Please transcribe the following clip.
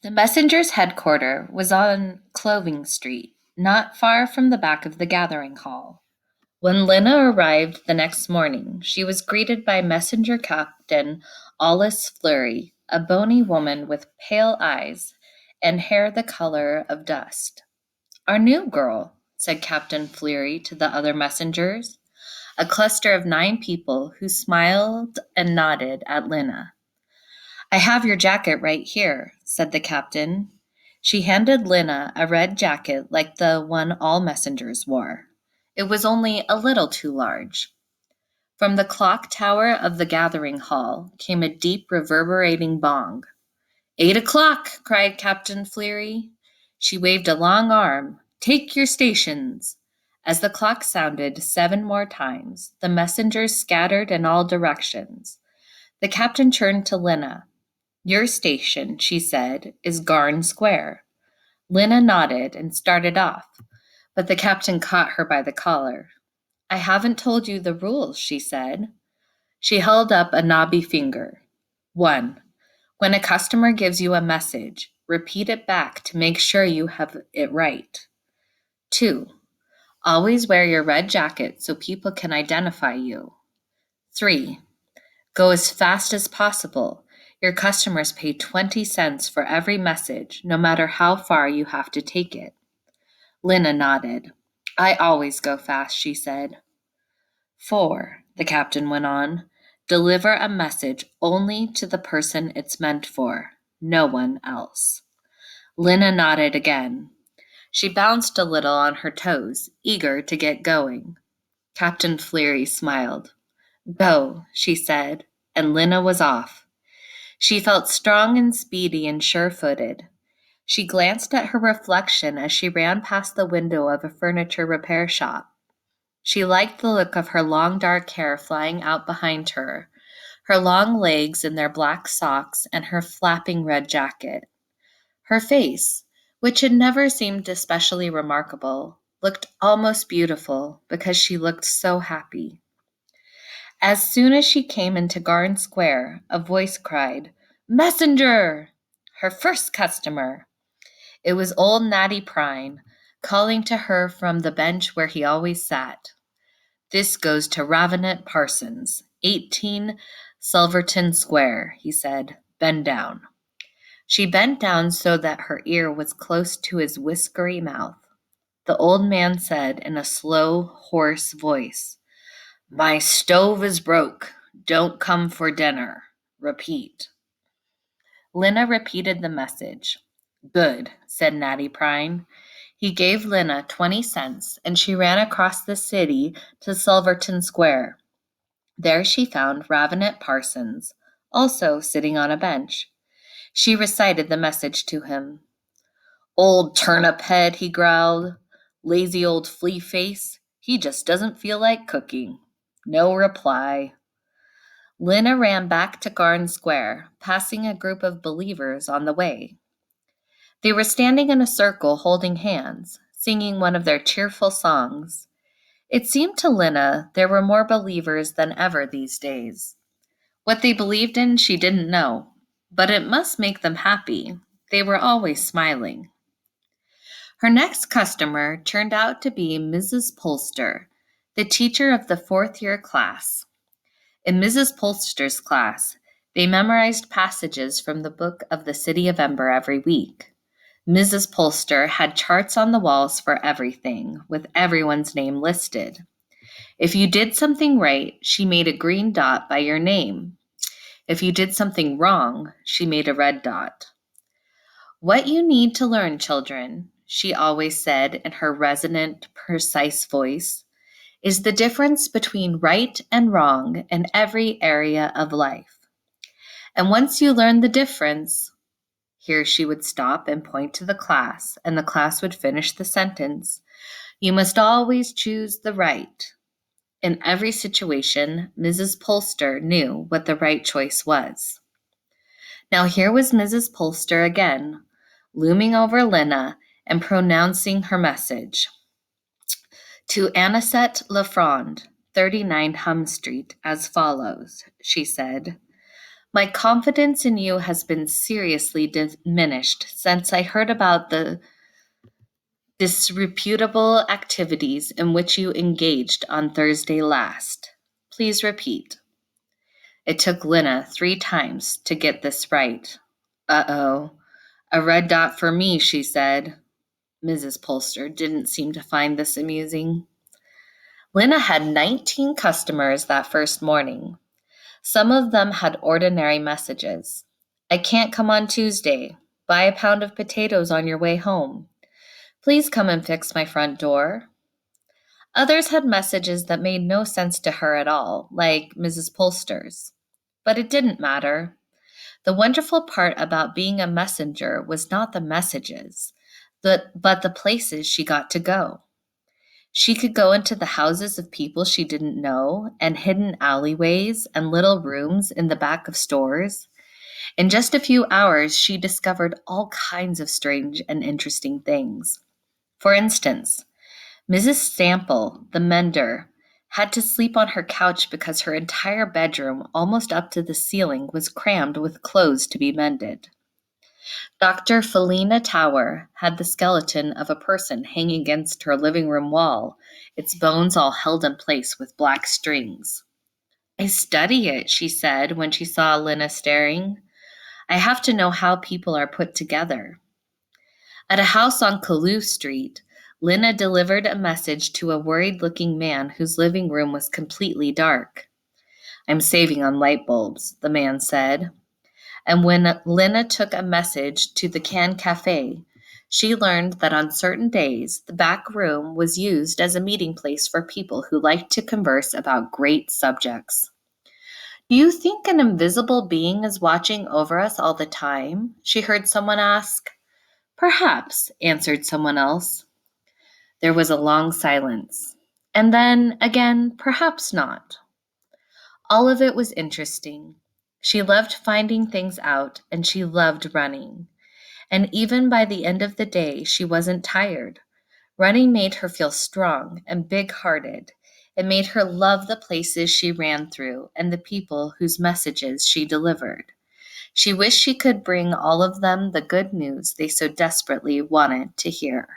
The messenger's headquarters was on Clothing Street, not far from the back of the gathering hall. When Lena arrived the next morning, she was greeted by Messenger Captain Alice Fleury, a bony woman with pale eyes and hair the color of dust. Our new girl, said Captain Fleury to the other messengers, a cluster of 9 people who smiled and nodded at Lena. I have your jacket right here, said the captain. She handed Lena a red jacket like the one all messengers wore. It was only a little too large. From the clock tower of the gathering hall came a deep reverberating bong. 8 o'clock, cried Captain Fleury. She waved a long arm. Take your stations. As the clock sounded 7 more times, the messengers scattered in all directions. The captain turned to Lena. Your station, she said, is Garn Square. Lena nodded and started off, but the captain caught her by the collar. I haven't told you the rules, she said. She held up a knobby finger. 1. When a customer gives you a message, repeat it back to make sure you have it right. 2. Always wear your red jacket so people can identify you. 3. Go as fast as possible. Your customers pay 20 cents for every message, no matter how far you have to take it. Lena nodded. I always go fast, she said. 4, the captain went on. Deliver a message only to the person it's meant for, no one else. Lena nodded again. She bounced a little on her toes, eager to get going. Captain Fleury smiled. Go, she said, and Lena was off. She felt strong and speedy and sure-footed. She glanced at her reflection as she ran past the window of a furniture repair shop. She liked the look of her long dark hair flying out behind her, her long legs in their black socks, and her flapping red jacket. Her face, which had never seemed especially remarkable, looked almost beautiful because she looked so happy. As soon as she came into Garn Square, a voice cried, Messenger! Her first customer. It was old Natty Prine, calling to her from the bench where he always sat. This goes to Ravenet Parsons, 18 Silverton Square, he said. Bend down. She bent down so that her ear was close to his whiskery mouth. The old man said in a slow, hoarse voice, My stove is broke. Don't come for dinner. Repeat. Lena repeated the message. Good, said Natty Prine. He gave Lena 20 cents, and she ran across the city to Silverton Square. There she found Ravenet Parsons, also sitting on a bench. She recited the message to him. Old turnip head, he growled. Lazy old flea face. He just doesn't feel like cooking. No reply. Lena ran back to Garn Square, passing a group of believers on the way. They were standing in a circle holding hands, singing one of their cheerful songs. It seemed to Lena there were more believers than ever these days. What they believed in she didn't know, but it must make them happy. They were always smiling. Her next customer turned out to be Mrs. Polster, the teacher of the 4th-year class. In Mrs. Polster's class, they memorized passages from the book of the City of Ember every week. Mrs. Polster had charts on the walls for everything, with everyone's name listed. If you did something right, she made a green dot by your name. If you did something wrong, she made a red dot. What you need to learn, children, she always said in her resonant, precise voice, is the difference between right and wrong in every area of life. And once you learn the difference, here she would stop and point to the class, and the class would finish the sentence. You must always choose the right. In every situation, Mrs. Polster knew what the right choice was. Now here was Mrs. Polster again, looming over Lena and pronouncing her message. To Anisette Lafronde, 39 Hum Street, as follows, she said. My confidence in you has been seriously diminished since I heard about the disreputable activities in which you engaged on Thursday last. Please repeat. It took Lena 3 times to get this right. Uh-oh. A red dot for me, she said. Mrs. Polster didn't seem to find this amusing. Lena had 19 customers that first morning. Some of them had ordinary messages. I can't come on Tuesday. Buy a pound of potatoes on your way home. Please come and fix my front door. Others had messages that made no sense to her at all, like Mrs. Polster's. But it didn't matter. The wonderful part about being a messenger was not the messages, but the places she got to go. She could go into the houses of people she didn't know, and hidden alleyways and little rooms in the back of stores. In just a few hours, she discovered all kinds of strange and interesting things. For instance, Mrs. Stample, the mender, had to sleep on her couch because her entire bedroom, almost up to the ceiling, was crammed with clothes to be mended. Dr. Felina Tower had the skeleton of a person hanging against her living room wall, its bones all held in place with black strings. I study it, she said when she saw Lena staring. I have to know how people are put together. At a house on Caluth Street, Lena delivered a message to a worried-looking man whose living room was completely dark. I'm saving on light bulbs, the man said. And when Lena took a message to the Can Cafe, she learned that on certain days, the back room was used as a meeting place for people who liked to converse about great subjects. Do you think an invisible being is watching over us all the time? She heard someone ask. Perhaps, answered someone else. There was a long silence. And then, again, perhaps not. All of it was interesting. She loved finding things out, and she loved running. And even by the end of the day, she wasn't tired. Running made her feel strong and big-hearted. It made her love the places she ran through and the people whose messages she delivered. She wished she could bring all of them the good news they so desperately wanted to hear.